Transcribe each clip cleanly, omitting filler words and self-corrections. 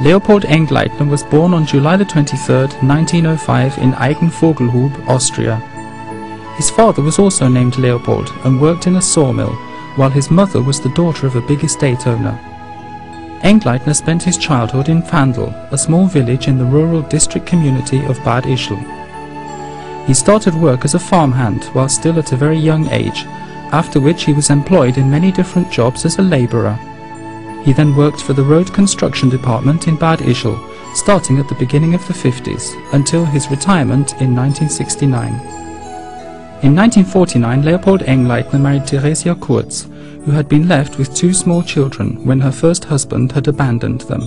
Leopold Engleitner was born on July 23, 1905 in Eigenvogelhub, Austria. His father was also named Leopold and worked in a sawmill, while his mother was the daughter of a big estate owner. Engleitner spent his childhood in Pfandl, a small village in the rural district community of Bad Ischl. He started work as a farmhand while still at a very young age, after which he was employed in many different jobs as a labourer. He then worked for the road construction department in Bad Ischl, starting at the beginning of the 50s, until his retirement in 1969. In 1949, Leopold Engleitner married Theresia Kurz, who had been left with 2 small children when her first husband had abandoned them.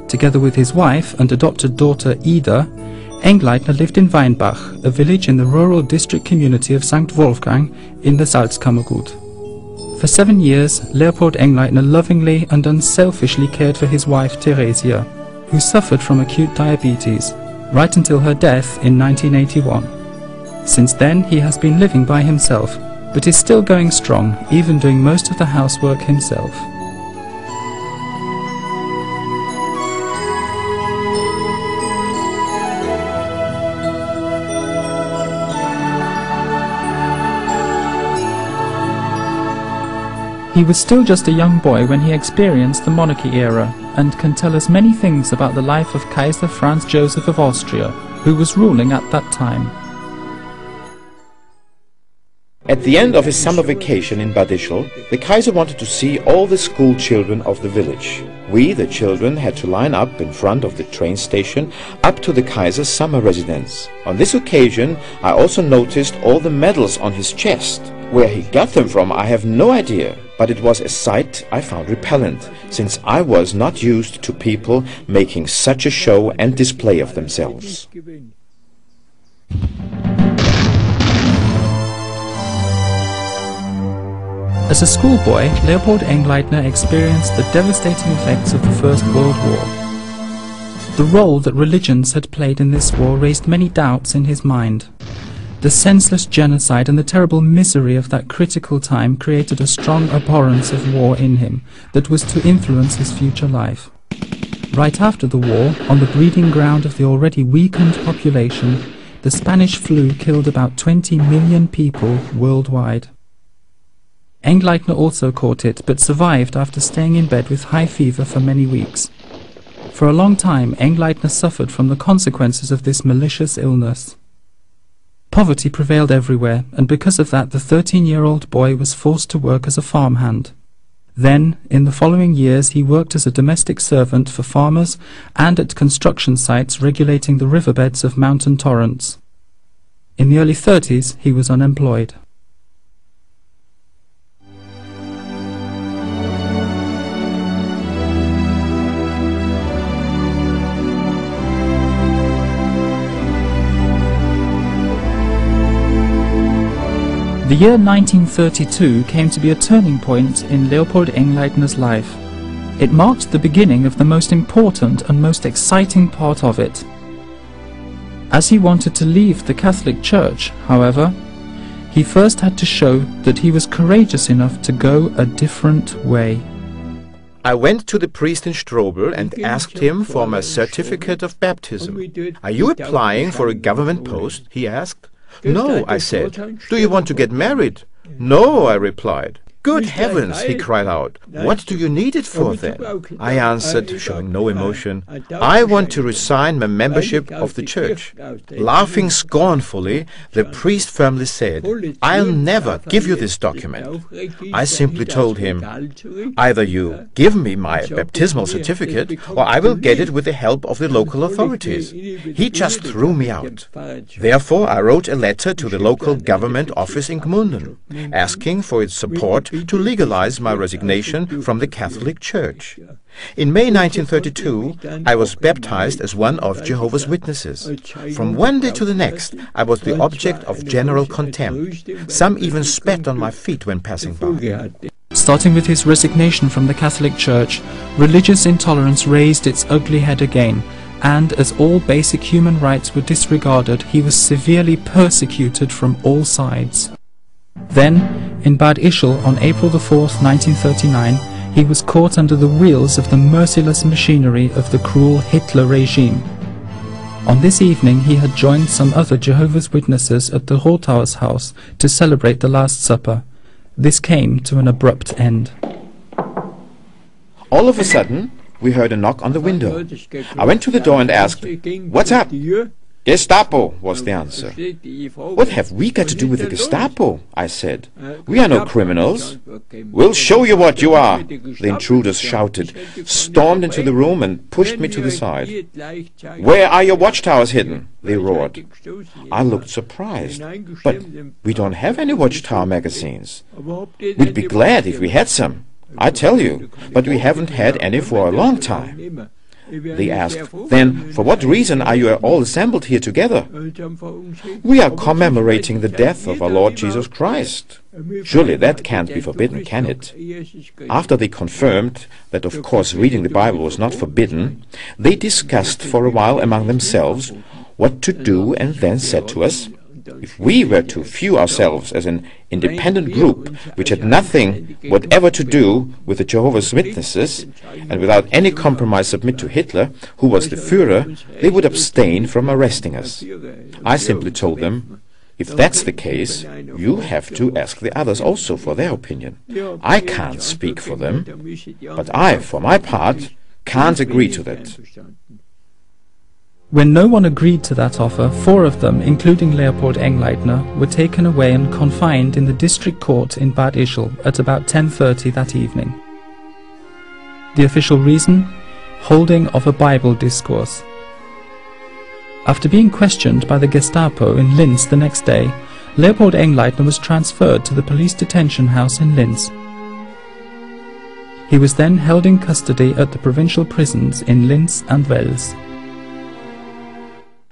Together with his wife and adopted daughter Ida, Engleitner lived in Weinbach, a village in the rural district community of St. Wolfgang in the Salzkammergut. For 7 years, Leopold Engleitner lovingly and unselfishly cared for his wife Theresia, who suffered from acute diabetes, right until her death in 1981. Since then, he has been living by himself, but is still going strong, even doing most of the housework himself. He was still just a young boy when he experienced the monarchy era, and can tell us many things about the life of Kaiser Franz Joseph of Austria, who was ruling at that time. At the end of his summer vacation in Bad Ischl, the Kaiser wanted to see all the school children of the village. We, the children, had to line up in front of the train station up to the Kaiser's summer residence. On this occasion, I also noticed all the medals on his chest. Where he got them from, I have no idea, but it was a sight I found repellent, since I was not used to people making such a show and display of themselves. As a schoolboy, Leopold Engleitner experienced the devastating effects of the First World War. The role that religions had played in this war raised many doubts in his mind. The senseless genocide and the terrible misery of that critical time created a strong abhorrence of war in him that was to influence his future life. Right after the war, on the breeding ground of the already weakened population, the Spanish flu killed about 20 million people worldwide. Engleitner also caught it, but survived after staying in bed with high fever for many weeks. For a long time, Engleitner suffered from the consequences of this malicious illness. Poverty prevailed everywhere, and because of that the 13-year-old boy was forced to work as a farmhand. Then, in the following years, he worked as a domestic servant for farmers and at construction sites regulating the riverbeds of mountain torrents. In the early 30s, he was unemployed. The year 1932 came to be a turning point in Leopold Engleitner's life. It marked the beginning of the most important and most exciting part of it. As he wanted to leave the Catholic Church, however, he first had to show that he was courageous enough to go a different way. I went to the priest in Strobel and asked him for my certificate of baptism. "Are you applying for a government post?" he asked. "No," I said. "Do you want to get married?" "No," I replied. "Good heavens," he cried out. "What do you need it for then?" I answered, showing no emotion, "I want to resign my membership of the church." Laughing scornfully, the priest firmly said, "I'll never give you this document." I simply told him, "Either you give me my baptismal certificate, or I will get it with the help of the local authorities." He just threw me out. Therefore, I wrote a letter to the local government office in Gmunden, asking for its support to legalize my resignation from the Catholic Church. In May 1932, I was baptized as one of Jehovah's Witnesses. From one day to the next, I was the object of general contempt. Some even spat on my feet when passing by. Starting with his resignation from the Catholic Church, religious intolerance raised its ugly head again, and as all basic human rights were disregarded, he was severely persecuted from all sides. Then, in Bad Ischl on April 4, 1939, he was caught under the wheels of the merciless machinery of the cruel Hitler regime. On this evening he had joined some other Jehovah's Witnesses at the Rothaus house to celebrate the Last Supper. This came to an abrupt end. All of a sudden, we heard a knock on the window. I went to the door and asked, "What's up?" "Gestapo," was the answer. "What have we got to do with the Gestapo?" I said. "We are no criminals." "We'll show you what you are," the intruders shouted, stormed into the room and pushed me to the side. "Where are your watchtowers hidden?" they roared. I looked surprised. "But we don't have any watchtower magazines. We'd be glad if we had some, I tell you, but we haven't had any for a long time." They asked, "Then for what reason are you all assembled here together?" "We are commemorating the death of our Lord Jesus Christ." Surely that can't be forbidden, can it? After they confirmed that of course reading the Bible was not forbidden, they discussed for a while among themselves what to do and then said to us, if we were to view ourselves as an independent group which had nothing whatever to do with the Jehovah's Witnesses and without any compromise submit to Hitler, who was the Führer, they would abstain from arresting us. I simply told them, if that's the case, you have to ask the others also for their opinion. I can't speak for them, but I, for my part, can't agree to that. When no one agreed to that offer, 4 of them, including Leopold Engleitner, were taken away and confined in the district court in Bad Ischl at about 10:30 that evening. The official reason? Holding of a Bible discourse. After being questioned by the Gestapo in Linz the next day, Leopold Engleitner was transferred to the police detention house in Linz. He was then held in custody at the provincial prisons in Linz and Wels.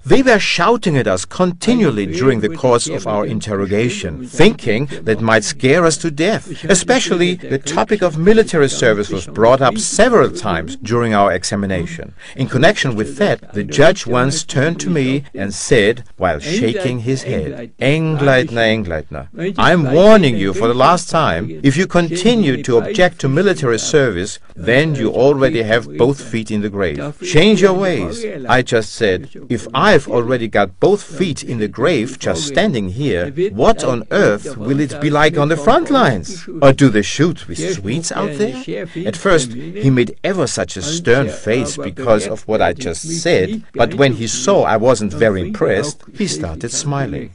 They were shouting at us continually during the course of our interrogation, thinking that might scare us to death. Especially the topic of military service was brought up several times during our examination. In connection with that, the judge once turned to me and said, while shaking his head, "Engleitner, Engleitner, I'm warning you for the last time, if you continue to object to military service, then you already have both feet in the grave. Change your ways." I just said, if I've already got both feet in the grave just standing here, what on earth will it be like on the front lines? Or do they shoot with Swedes out there? At first he made ever such a stern face because of what I just said, but when he saw I wasn't very impressed, he started smiling.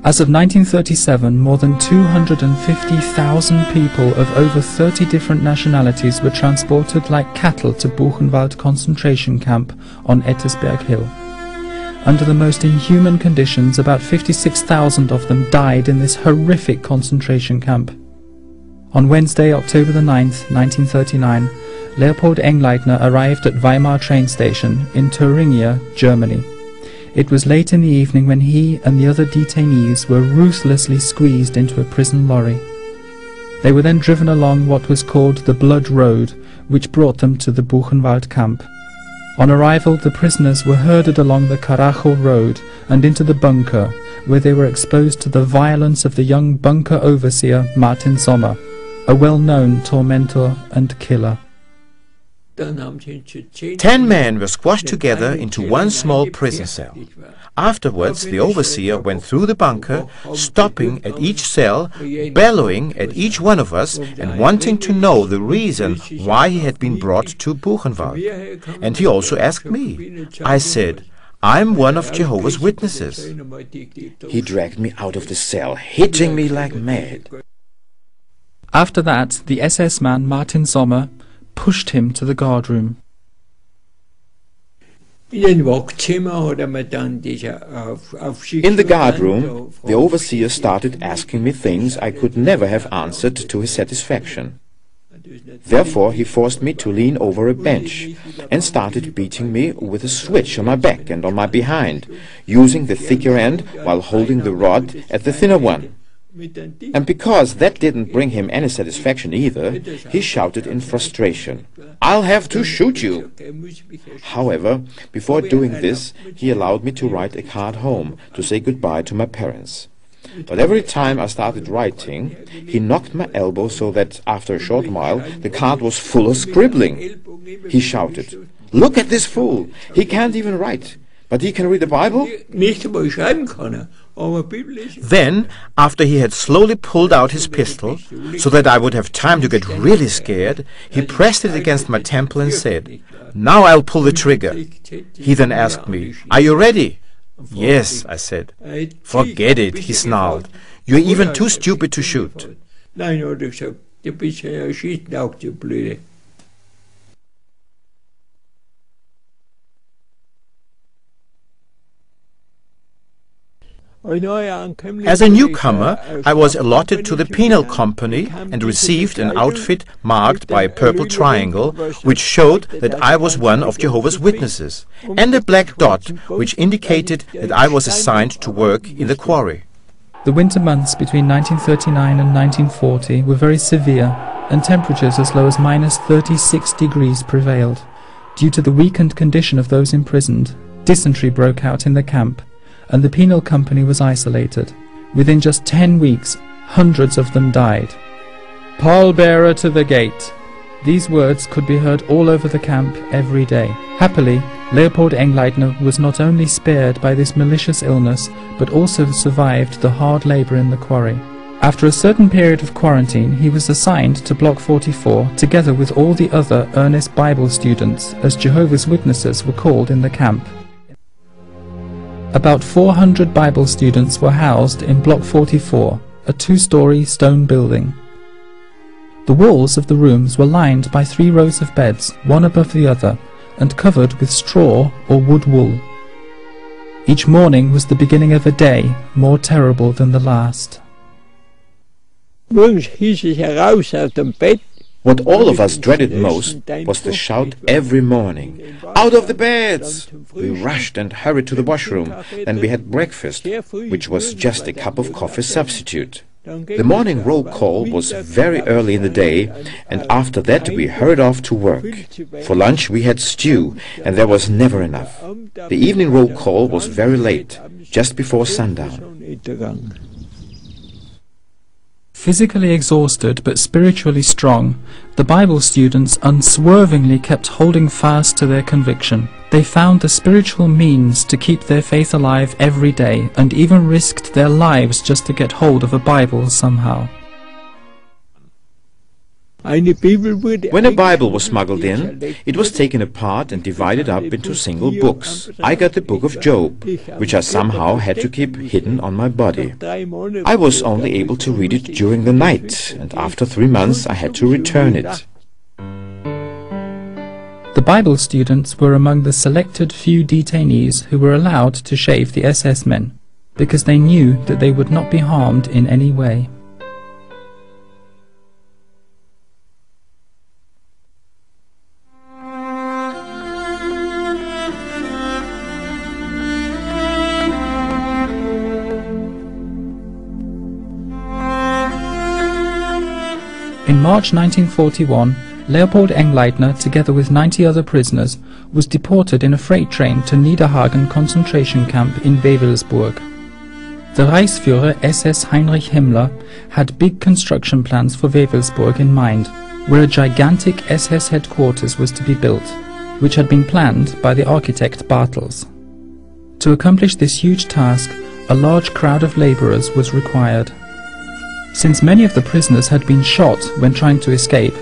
As of 1937, more than 250,000 people of over 30 different nationalities were transported like cattle to Buchenwald concentration camp on Ettersberg Hill. Under the most inhuman conditions, about 56,000 of them died in this horrific concentration camp. On Wednesday, October the 9th, 1939, Leopold Engleitner arrived at Weimar train station in Thuringia, Germany. It was late in the evening when he and the other detainees were ruthlessly squeezed into a prison lorry. They were then driven along what was called the Blood Road, which brought them to the Buchenwald camp. On arrival, the prisoners were herded along the Karachow Road and into the bunker, where they were exposed to the violence of the young bunker overseer Martin Sommer, a well-known tormentor and killer. 10 men were squashed together into one small prison cell. Afterwards, the overseer went through the bunker, stopping at each cell, bellowing at each one of us and wanting to know the reason why he had been brought to Buchenwald. And he also asked me. I said, "I'm one of Jehovah's Witnesses." He dragged me out of the cell, hitting me like mad. After that, the SS man Martin Sommer pushed him to the guardroom. In the guardroom, the overseer started asking me things I could never have answered to his satisfaction. Therefore, he forced me to lean over a bench and started beating me with a switch on my back and on my behind, using the thicker end while holding the rod at the thinner one. And because that didn't bring him any satisfaction either, he shouted in frustration, "I'll have to shoot you!" However, before doing this, he allowed me to write a card home to say goodbye to my parents. But every time I started writing, he knocked my elbow so that after a short while the card was full of scribbling. He shouted, "Look at this fool! He can't even write, but he can read the Bible?" Then, after he had slowly pulled out his pistol, so that I would have time to get really scared, he pressed it against my temple and said, "Now I'll pull the trigger." He then asked me, "Are you ready?" "Yes," I said. "Forget it," he snarled. "You're even too stupid to shoot." As a newcomer, I was allotted to the penal company and received an outfit marked by a purple triangle, which showed that I was one of Jehovah's Witnesses, and a black dot, which indicated that I was assigned to work in the quarry. The winter months between 1939 and 1940 were very severe, and temperatures as low as -36 degrees prevailed. Due to the weakened condition of those imprisoned, dysentery broke out in the camp, and the penal company was isolated. Within just 10 weeks, hundreds of them died. "Pallbearer to the gate." These words could be heard all over the camp every day. Happily, Leopold Engleitner was not only spared by this malicious illness, but also survived the hard labor in the quarry. After a certain period of quarantine, he was assigned to Block 44, together with all the other earnest Bible students, as Jehovah's Witnesses were called in the camp. About 400 Bible students were housed in Block 44, a two-story stone building. The walls of the rooms were lined by 3 rows of beds, one above the other, and covered with straw or wood wool. Each morning was the beginning of a day more terrible than the last. What all of us dreaded most was the shout every morning, "Out of the beds!" We rushed and hurried to the washroom, and we had breakfast, which was just a cup of coffee substitute. The morning roll call was very early in the day, and after that we hurried off to work. For lunch we had stew, and there was never enough. The evening roll call was very late, just before sundown. Physically exhausted but spiritually strong, the Bible students unswervingly kept holding fast to their conviction. They found the spiritual means to keep their faith alive every day, and even risked their lives just to get hold of a Bible somehow. When a Bible was smuggled in, it was taken apart and divided up into single books. I got the book of Job, which I somehow had to keep hidden on my body. I was only able to read it during the night, and after 3 months I had to return it. The Bible students were among the selected few detainees who were allowed to shave the SS men, because they knew that they would not be harmed in any way. In March 1941, Leopold Engleitner, together with 90 other prisoners, was deported in a freight train to Niederhagen concentration camp in Wewelsburg. The Reichsführer SS Heinrich Himmler had big construction plans for Wewelsburg in mind, where a gigantic SS headquarters was to be built, which had been planned by the architect Bartels. To accomplish this huge task, a large crowd of laborers was required. Since many of the prisoners had been shot when trying to escape,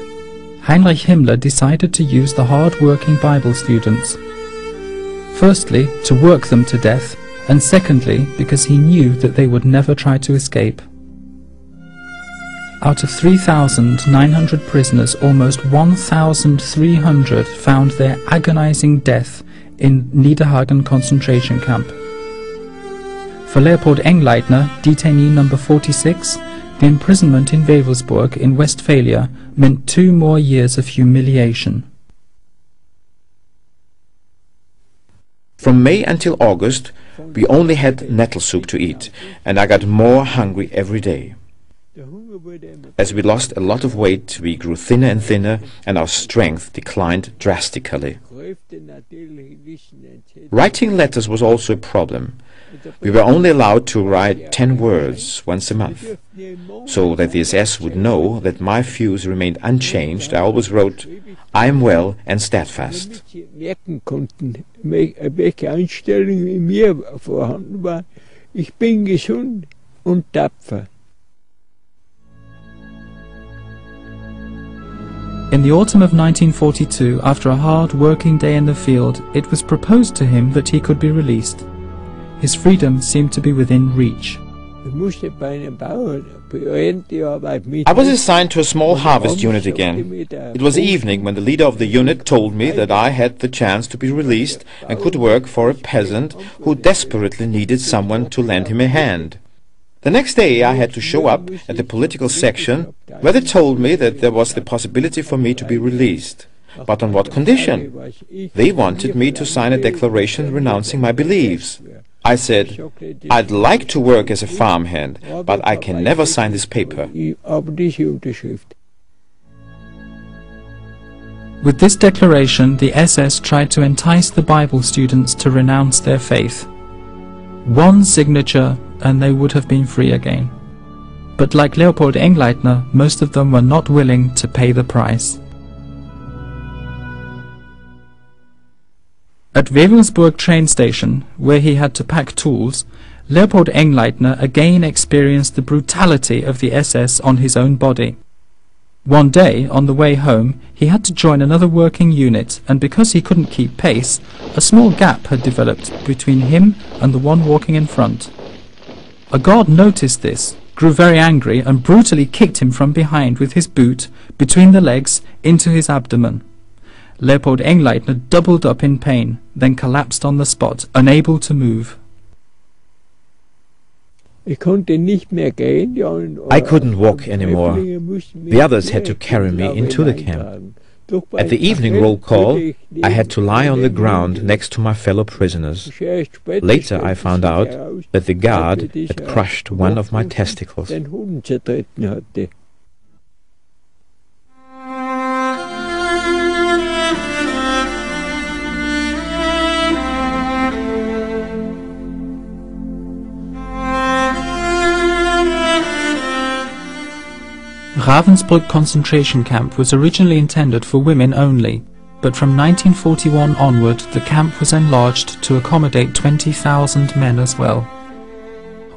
Heinrich Himmler decided to use the hard-working Bible students. Firstly, to work them to death, and secondly, because he knew that they would never try to escape. Out of 3,900 prisoners, almost 1,300 found their agonizing death in Niederhagen concentration camp. For Leopold Engleitner, detainee number 46, the imprisonment in Wewelsburg in Westphalia meant 2 more years of humiliation. From May until August, we only had nettle soup to eat, and I got more hungry every day. As we lost a lot of weight, we grew thinner and thinner, and our strength declined drastically. Writing letters was also a problem. We were only allowed to write 10 words once a month. So that the SS would know that my views remained unchanged, I always wrote, "I am well and steadfast." Ich bin gesund und tapfer. In the autumn of 1942, after a hard working day in the field, it was proposed to him that he could be released. His freedom seemed to be within reach. I was assigned to a small harvest unit again. It was evening when the leader of the unit told me that I had the chance to be released and could work for a peasant who desperately needed someone to lend him a hand. The next day I had to show up at the political section, where they told me that there was the possibility for me to be released. But on what condition? They wanted me to sign a declaration renouncing my beliefs. I said, "I'd like to work as a farmhand, but I can never sign this paper." With this declaration, the SS tried to entice the Bible students to renounce their faith. One signature and they would have been free again. But like Leopold Engleitner, most of them were not willing to pay the price. At Wewelsburg train station, where he had to pack tools, Leopold Engleitner again experienced the brutality of the SS on his own body. One day, on the way home, he had to join another working unit, and because he couldn't keep pace, a small gap had developed between him and the one walking in front. A guard noticed this, grew very angry, and brutally kicked him from behind with his boot, between the legs, into his abdomen. Leopold Engleitner doubled up in pain, then collapsed on the spot, unable to move. I couldn't walk anymore. The others had to carry me into the camp. At the evening roll call, I had to lie on the ground next to my fellow prisoners. Later I found out that the guard had crushed one of my testicles. Ravensbrück concentration camp was originally intended for women only, but from 1941 onward the camp was enlarged to accommodate 20,000 men as well.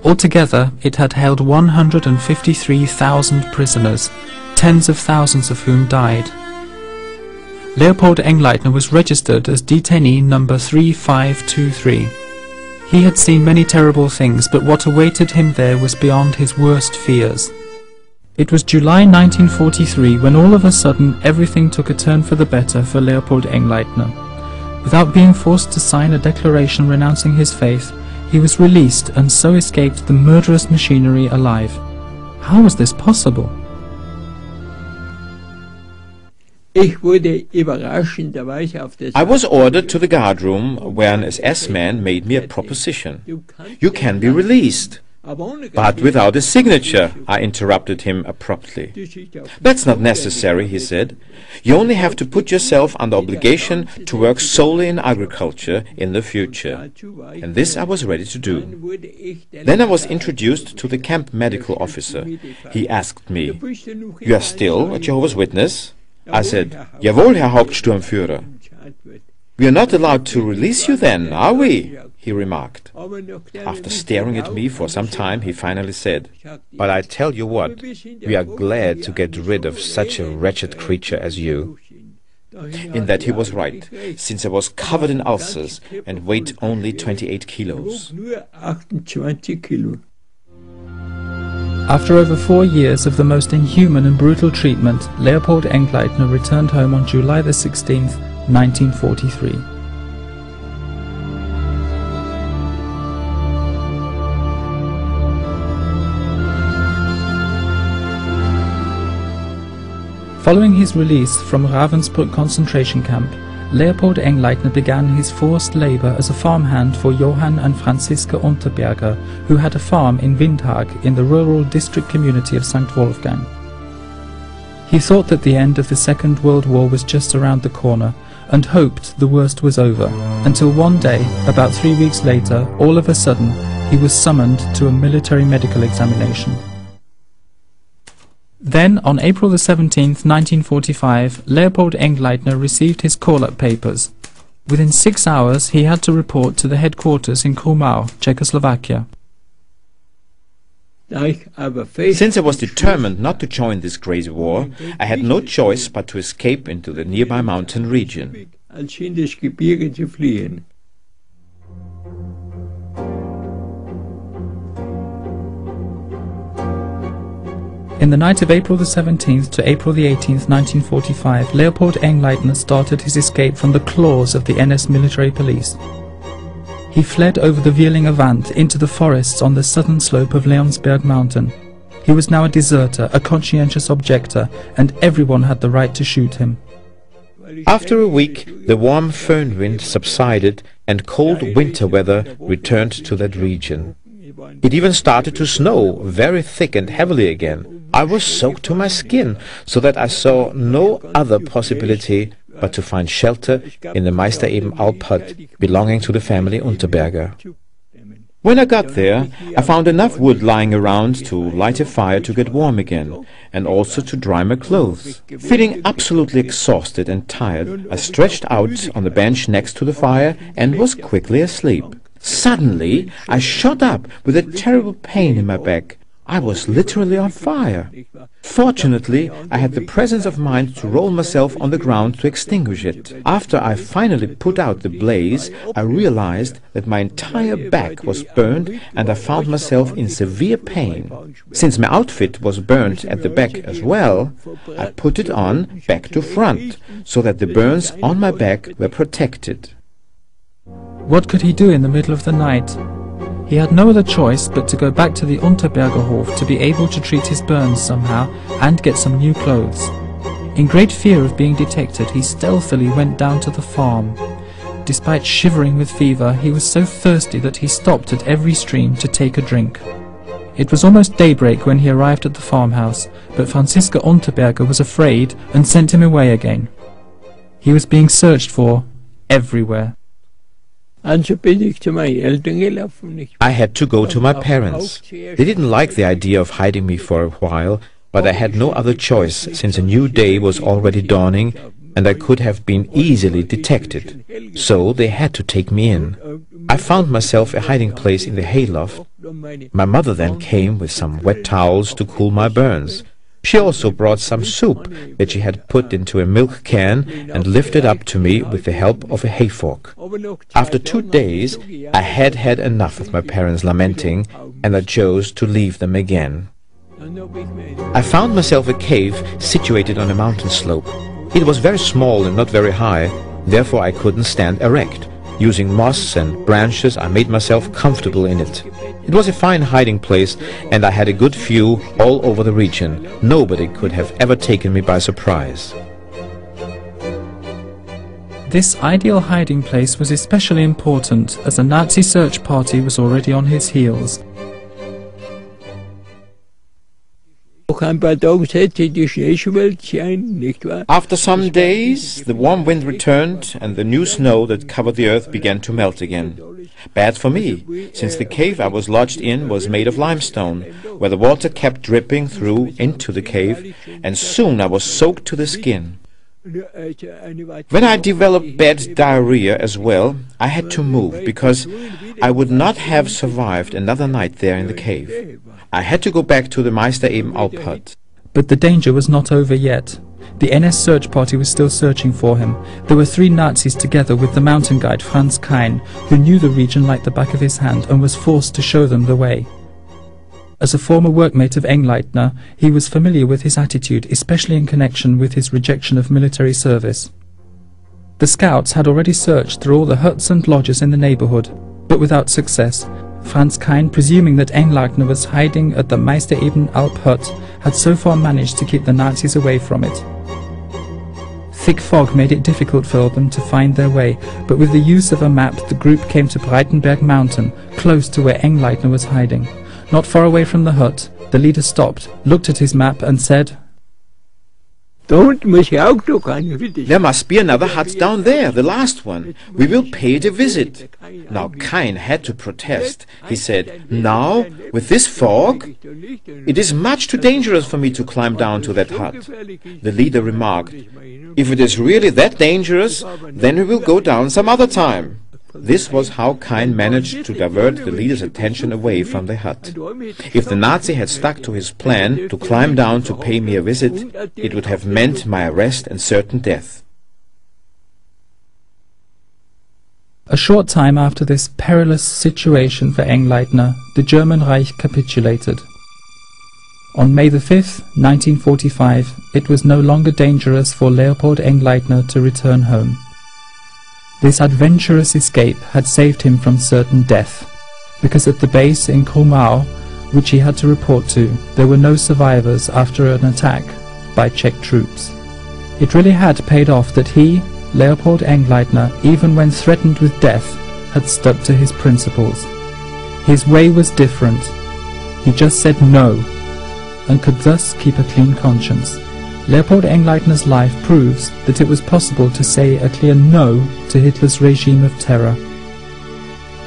Altogether it had held 153,000 prisoners, tens of thousands of whom died. Leopold Engleitner was registered as detainee number 3523. He had seen many terrible things, but what awaited him there was beyond his worst fears. It was July 1943 when all of a sudden everything took a turn for the better for Leopold Engleitner. Without being forced to sign a declaration renouncing his faith, he was released and so escaped the murderous machinery alive. How was this possible? I was ordered to the guardroom where an SS man made me a proposition. "You can be released." "But without a signature," I interrupted him abruptly. "That's not necessary," he said. "You only have to put yourself under obligation to work solely in agriculture in the future." And this I was ready to do. Then I was introduced to the camp medical officer. He asked me, "You are still a Jehovah's Witness?" I said, "Jawohl, Herr Hauptsturmführer." "We are not allowed to release you then, are we?" he remarked. After staring at me for some time, he finally said, "But I tell you what, we are glad to get rid of such a wretched creature as you." In that he was right, since I was covered in ulcers and weighed only 28 kilos. After over 4 years of the most inhuman and brutal treatment, Leopold Engleitner returned home on July the 16th, 1943. Following his release from Ravensbrück concentration camp, Leopold Engleitner began his forced labour as a farmhand for Johann and Franziska Unterberger, who had a farm in Windhag in the rural district community of St. Wolfgang. He thought that the end of the Second World War was just around the corner, and hoped the worst was over, until one day, about 3 weeks later, all of a sudden, he was summoned to a military medical examination. Then, on April the 17th, 1945, Leopold Engleitner received his call-up papers. Within 6 hours, he had to report to the headquarters in Krumau, Czechoslovakia. Since I was determined not to join this crazy war, I had no choice but to escape into the nearby mountain region. In the night of April the 17th to April the 18th, 1945, Leopold Engleitner started his escape from the claws of the NS military police. He fled over the Vierlinger Wand into the forests on the southern slope of Leonsberg mountain. He was now a deserter, a conscientious objector, and everyone had the right to shoot him. After a week, the warm foehn wind subsided and cold winter weather returned to that region. It even started to snow very thick and heavily again. I was soaked to my skin, so that I saw no other possibility but to find shelter in the Meistereben Alp hut belonging to the family Unterberger. When I got there, I found enough wood lying around to light a fire to get warm again, and also to dry my clothes. Feeling absolutely exhausted and tired, I stretched out on the bench next to the fire and was quickly asleep. Suddenly, I shot up with a terrible pain in my back. I was literally on fire. Fortunately, I had the presence of mind to roll myself on the ground to extinguish it. After I finally put out the blaze, I realized that my entire back was burned and I found myself in severe pain. Since my outfit was burned at the back as well, I put it on back to front, so that the burns on my back were protected. What could he do in the middle of the night? He had no other choice but to go back to the Unterberger Hof to be able to treat his burns somehow and get some new clothes. In great fear of being detected, he stealthily went down to the farm. Despite shivering with fever, he was so thirsty that he stopped at every stream to take a drink. It was almost daybreak when he arrived at the farmhouse, but Franziska Unterberger was afraid and sent him away again. He was being searched for everywhere. I had to go to my parents. They didn't like the idea of hiding me for a while, but I had no other choice, since a new day was already dawning and I could have been easily detected. So they had to take me in. I found myself a hiding place in the hayloft. My mother then came with some wet towels to cool my burns. She also brought some soup that she had put into a milk can and lifted up to me with the help of a hay fork. After 2 days, I had had enough of my parents lamenting, and I chose to leave them again. I found myself a cave situated on a mountain slope. It was very small and not very high, therefore I couldn't stand erect. Using moss and branches, I made myself comfortable in it. It was a fine hiding place, and I had a good view all over the region. Nobody could have ever taken me by surprise. This ideal hiding place was especially important, as a Nazi search party was already on his heels. After some days, the warm wind returned and the new snow that covered the earth began to melt again. Bad for me, since the cave I was lodged in was made of limestone, where the water kept dripping through into the cave, and soon I was soaked to the skin. When I developed bad diarrhea as well, I had to move, because I would not have survived another night there in the cave. I had to go back to the Meistereben Alp hut. But the danger was not over yet. The NS search party was still searching for him. There were 3 Nazis together with the mountain guide Franz Kein, who knew the region like the back of his hand and was forced to show them the way. As a former workmate of Engleitner, he was familiar with his attitude, especially in connection with his rejection of military service. The scouts had already searched through all the huts and lodges in the neighborhood, but without success. Franz Kein, presuming that Engleitner was hiding at the Meistereben Alp hut, had so far managed to keep the Nazis away from it. Thick fog made it difficult for them to find their way, but with the use of a map the group came to Breitenberg Mountain, close to where Engleitner was hiding. Not far away from the hut, the leader stopped, looked at his map and said, "There must be another hut down there, the last one. We will pay it a visit." Now Cain had to protest. He said, "Now, with this fog, it is much too dangerous for me to climb down to that hut." The leader remarked, "If it is really that dangerous, then we will go down some other time." This was how Cain managed to divert the leader's attention away from the hut. If the Nazi had stuck to his plan to climb down to pay me a visit, it would have meant my arrest and certain death. A short time after this perilous situation for Engleitner, the German Reich capitulated. On May the 5th, 1945, it was no longer dangerous for Leopold Engleitner to return home. This adventurous escape had saved him from certain death, because at the base in Krumau, which he had to report to, there were no survivors after an attack by Czech troops. It really had paid off that he, Leopold Engleitner, even when threatened with death, had stuck to his principles. His way was different. He just said no, and could thus keep a clean conscience. Leopold Engleitner's life proves that it was possible to say a clear no to Hitler's regime of terror.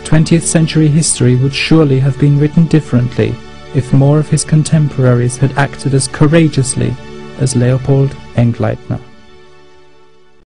20th century history would surely have been written differently if more of his contemporaries had acted as courageously as Leopold Engleitner.